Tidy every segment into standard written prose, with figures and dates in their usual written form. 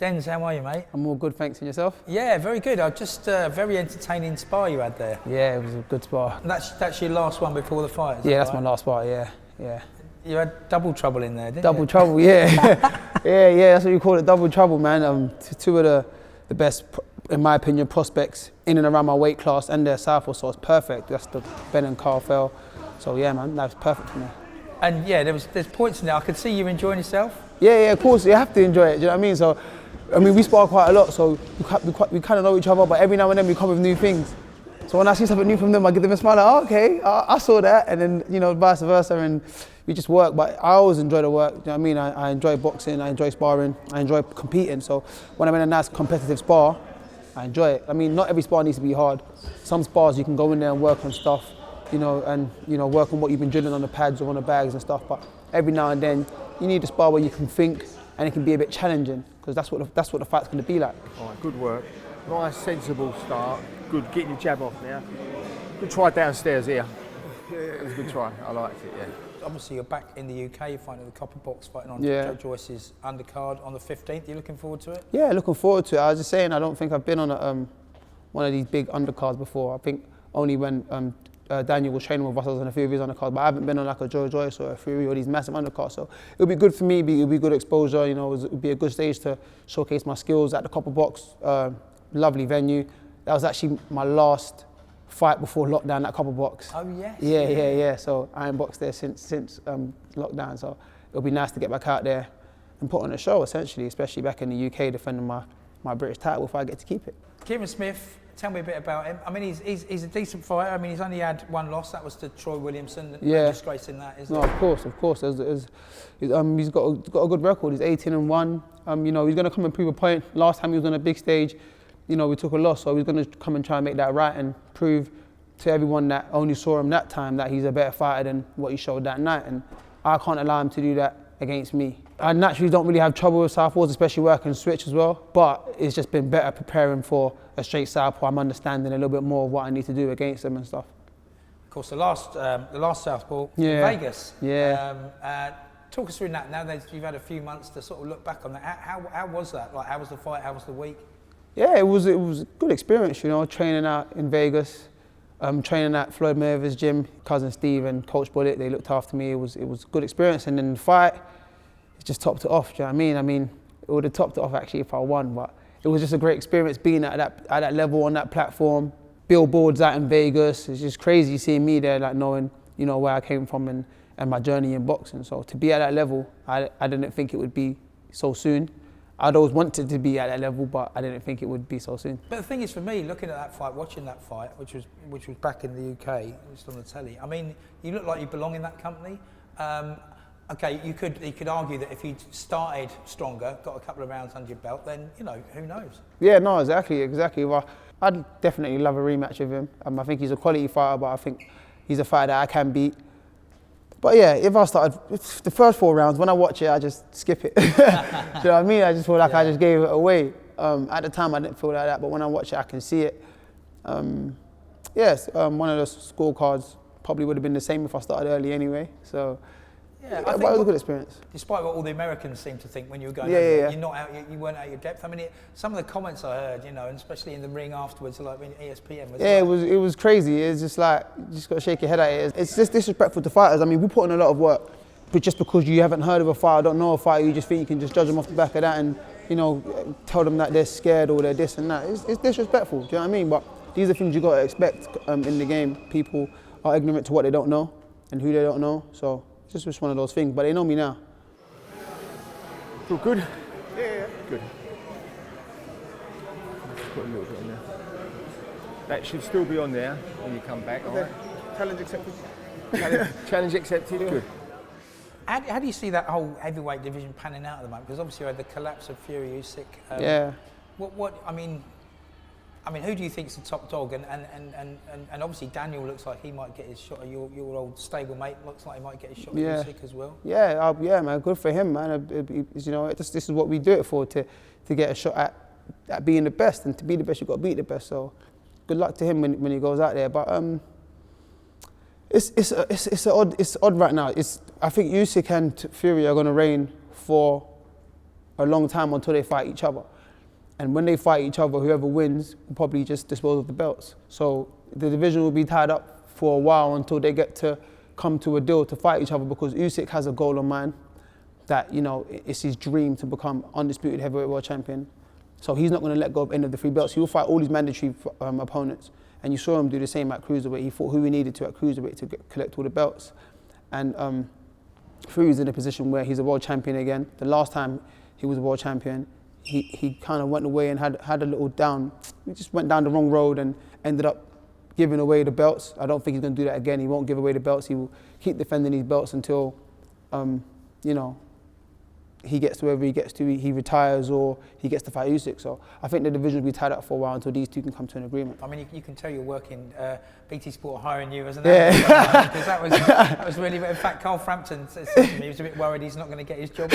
Denz, how are you, mate? I'm all good, thanks. And yourself? Yeah, very good. I just very entertaining spar you had there. Yeah, it was a good spar. And that's your last one before the fight, is Yeah, that that's right? my last spar. Yeah. You had double trouble in there, didn't you? Double trouble, yeah. yeah. That's what you call it, double trouble, man. Two of the best, in my opinion, prospects in and around my weight class, and they're southpaw, so it's perfect. That's the Ben and Carl fell. So yeah, man, that was perfect for me. And yeah, there's points in there. I could see you enjoying yourself. Yeah, of course, you have to enjoy it. Do you know what I mean? So, we spar quite a lot, so we kind of know each other, but every now and then we come with new things. So when I see something new from them, I give them a smile, like, oh, okay, I saw that, and then, vice versa, and we just work. But I always enjoy the work, you know what I mean? I enjoy boxing, I enjoy sparring, I enjoy competing. So when I'm in a nice competitive spar, I enjoy it. I mean, not every spar needs to be hard. Some spars you can go in there and work on stuff, and work on what you've been drilling on the pads or on the bags and stuff. But every now and then, you need a spar where you can think and it can be a bit challenging, because that's what the fight's going to be like. All right, good work. Nice, sensible start. Good getting your jab off now. Good try downstairs here. It was a good try. I liked it, yeah. Obviously, you're back in the UK. You're fighting at the Copperbox, fighting on Joyces Undercard on the 15th. Are you looking forward to it? Yeah, looking forward to it. I was just saying, I don't think I've been on one of these big undercards before. I think only when Daniel was training with us, I was on a few of his undercards, but I haven't been on like a Joyce or a Fury or these massive undercards. So it'll be good for me. It'll be good exposure. It'll be a good stage to showcase my skills at the Copperbox. Lovely venue. That was actually my last fight before lockdown at Copperbox. Oh yes. Yeah. So I ain't boxed there since lockdown. So it'll be nice to get back out there and put on a show, essentially, especially back in the UK, defending my British title if I get to keep it. Kieran Smith, tell me a bit about him. I mean, he's a decent fighter. I mean, he's only had one loss. That was to Troy Williamson. Yeah. Disgracing that, isn't it? No, of course. He's got a good record. He's 18-1. He's going to come and prove a point. Last time he was on a big stage, we took a loss, so he's going to come and try and make that right and prove to everyone that only saw him that time that he's a better fighter than what he showed that night. And I can't allow him to do that against me. I naturally don't really have trouble with southpaws, especially where I can switch as well, but it's just been better preparing for a straight southpaw. I'm understanding a little bit more of what I need to do against him and stuff. Of course, the last southpaw in Vegas. Yeah. Talk us through that. Now that you've had a few months to sort of look back on that, how was that? Like, how was the fight? How was the week? Yeah, it was a good experience, training out in Vegas, training at Floyd Mayweather's gym. Cousin Steve and Coach Bullet, they looked after me. It was a good experience, and then the fight, it just topped it off. Do you know what I mean? It would have topped it off actually if I won, but it was just a great experience being at that level on that platform. Billboards out in Vegas. It's just crazy seeing me there, like knowing where I came from and my journey in boxing. So to be at that level, I didn't think it would be so soon. I'd always wanted to be at that level, but I didn't think it would be so soon. But the thing is, for me, looking at that fight, watching that fight, which was back in the UK, just on the telly. I mean, you look like you belong in that company. Okay, you could argue that if you started stronger, got a couple of rounds under your belt, then who knows? Yeah, no, exactly. Well, I'd definitely love a rematch with him. I think he's a quality fighter, but I think he's a fighter that I can beat. But yeah, if I started the first 4 rounds, when I watch it, I just skip it. Do you know what I mean? I just feel like I just gave it away. At the time, I didn't feel like that, but when I watch it, I can see it. One of those scorecards probably would have been the same if I started early anyway. So yeah, it was a good experience. Despite what all the Americans seem to think when you were going, you're not out, you weren't out your depth. I mean, some of the comments I heard, and especially in the ring afterwards, like when ESPN was. Yeah, it was crazy. It's just like you just got to shake your head at it. It's just disrespectful to fighters. I mean, we put in a lot of work, but just because you haven't heard of a fighter, don't know a fighter, you just think you can just judge them off the back of that and tell them that they're scared or they're this and that. It's disrespectful. Do you know what I mean? But these are things you got to expect in the game. People are ignorant to what they don't know and who they don't know. So. It's just one of those things, but they know me now. Feel good? Yeah. Good. Just put a little bit on there. That should still be on there when you come back, all right? Challenge accepted. Challenge accepted, good. How do you see that whole heavyweight division panning out at the moment? Because obviously you had the collapse of Fury Usyk. Yeah. I mean, who do you think's the top dog? And obviously Daniel looks like he might get his shot. Your old stable mate looks like he might get his shot with Usyk as well. Yeah, man. Good for him, man. This is what we do it for, to get a shot at being the best. And to be the best, you've got to beat the best. So good luck to him when he goes out there. But it's odd right now. I think Usyk and Fury are going to reign for a long time until they fight each other. And when they fight each other, whoever wins will probably just dispose of the belts. So the division will be tied up for a while until they get to come to a deal to fight each other, because Usyk has a goal in mind that, you know, it's his dream to become undisputed heavyweight world champion. So he's not going to let go of any of the 3 belts. He will fight all his mandatory opponents. And you saw him do the same at cruiserweight. He fought who he needed to at cruiserweight to collect all the belts. And Fury's in a position where he's a world champion again. The last time he was a world champion, he kind of went away and had a little down. He just went down the wrong road and ended up giving away the belts. I don't think he's going to do that again. He won't give away the belts. He will keep defending these belts until, you know, he gets to wherever he gets to, he retires or he gets to fight Usyk. So I think the division will be tied up for a while until these two can come to an agreement. I mean, you can tell you're working, BT Sport hiring you, isn't Yeah. that? Because that was really, in fact, Carl Frampton said to me, he was a bit worried he's not going to get his job.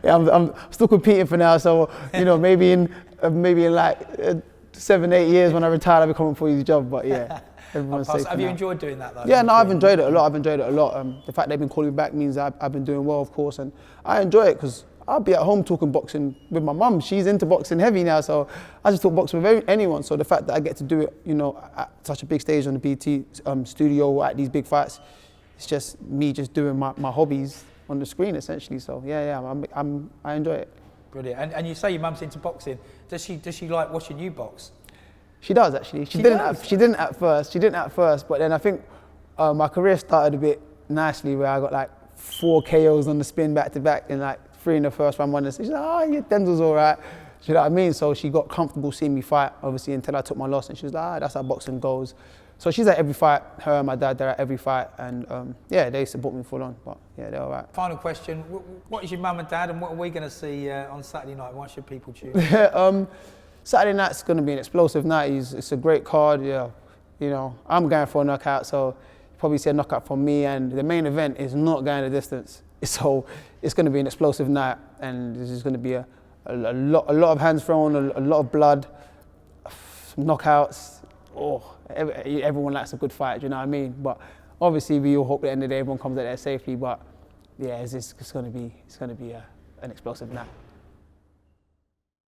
Yeah, I'm still competing for now, so, you know, maybe in like 7-8 years when I retire, I'll be coming for his job, but yeah. Everyone's safe. Have you enjoyed doing that though? Yeah, no, I've enjoyed it a lot. The fact they've been calling me back means I've been doing well, of course, and I enjoy it because I'll be at home talking boxing with my mum. She's into boxing heavy now, so I just talk boxing with anyone. So the fact that I get to do it, you know, at such a big stage on the BT studio at these big fights, it's just me just doing my hobbies on the screen essentially. So yeah, I enjoy it. Brilliant. And you say your mum's into boxing. Does she like watching you box? She does actually. She didn't at first, but then I think my career started a bit nicely where I got like 4 KOs on the spin back to back and like 3 in the first round. One, she's like, oh yeah, Denzel's all right. You know what I mean? So she got comfortable seeing me fight, obviously, until I took my loss, and she was like, that's how boxing goes. So she's at every fight. Her and my dad, they're at every fight, and yeah, they support me full on. But yeah, they're all right. Final question: what is your mum and dad, and what are we going to see on Saturday night? Why should people tune? Saturday night's going to be an explosive night. It's a great card. Yeah, you know, I'm going for a knockout, so you probably see a knockout from me. And the main event is not going the distance, so it's going to be an explosive night, and this is going to be a lot of hands thrown, a lot of blood, knockouts. Oh, everyone likes a good fight. Do you know what I mean? But obviously, we all hope at the end of the day everyone comes out there safely. But yeah, it's going to be an explosive night.